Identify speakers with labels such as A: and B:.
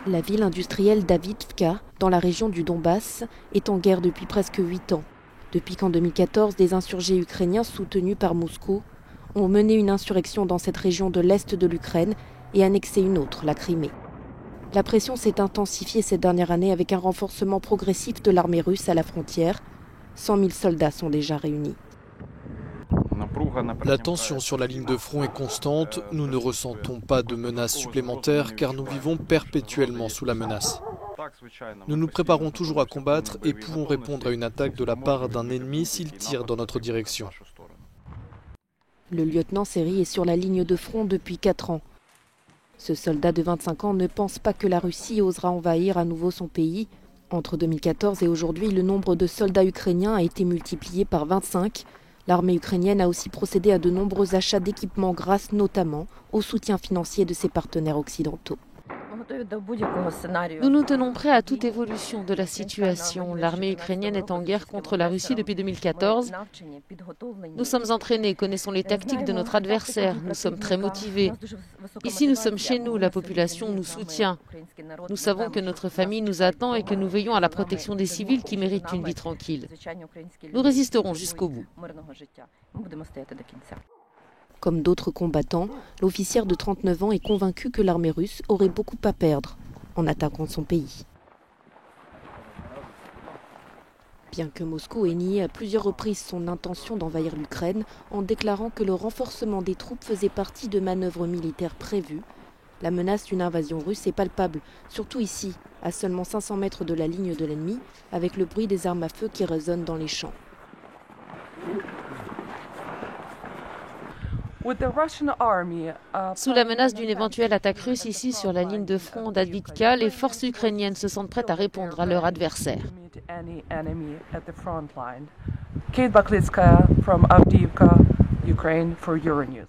A: La ville industrielle d'Avdiïvka, dans la région du Donbass, est en guerre depuis presque 8 ans. Depuis qu'en 2014, des insurgés ukrainiens soutenus par Moscou ont mené une insurrection dans cette région de l'Est de l'Ukraine et annexé une autre, la Crimée. La pression s'est intensifiée cette dernière année avec un renforcement progressif de l'armée russe à la frontière. 100 000 soldats sont déjà réunis.
B: La tension sur la ligne de front est constante. Nous ne ressentons pas de menaces supplémentaires car nous vivons perpétuellement sous la menace. Nous nous préparons toujours à combattre et pouvons répondre à une attaque de la part d'un ennemi s'il tire dans notre direction.
A: Le lieutenant Seri est sur la ligne de front depuis 4 ans. Ce soldat de 25 ans ne pense pas que la Russie osera envahir à nouveau son pays. Entre 2014 et aujourd'hui, le nombre de soldats ukrainiens a été multiplié par 25. L'armée ukrainienne a aussi procédé à de nombreux achats d'équipements grâce notamment au soutien financier de ses partenaires occidentaux.
C: Nous nous tenons prêts à toute évolution de la situation. L'armée ukrainienne est en guerre contre la Russie depuis 2014. Nous sommes entraînés, connaissons les tactiques de notre adversaire, nous sommes très motivés. Ici, nous sommes chez nous, la population nous soutient. Nous savons que notre famille nous attend et que nous veillons à la protection des civils qui méritent une vie tranquille. Nous résisterons jusqu'au bout.
A: Comme d'autres combattants, l'officière de 39 ans est convaincu que l'armée russe aurait beaucoup à perdre en attaquant son pays. Bien que Moscou ait nié à plusieurs reprises son intention d'envahir l'Ukraine en déclarant que le renforcement des troupes faisait partie de manœuvres militaires prévues, la menace d'une invasion russe est palpable, surtout ici, à seulement 500 mètres de la ligne de l'ennemi, avec le bruit des armes à feu qui résonnent dans les champs.
C: Sous la menace d'une éventuelle attaque russe ici sur la ligne de front d'Avdiïvka, les forces ukrainiennes se sentent prêtes à répondre à leur adversaire.
D: Kate Baklitska from Avdiivka, Ukraine for Euronews.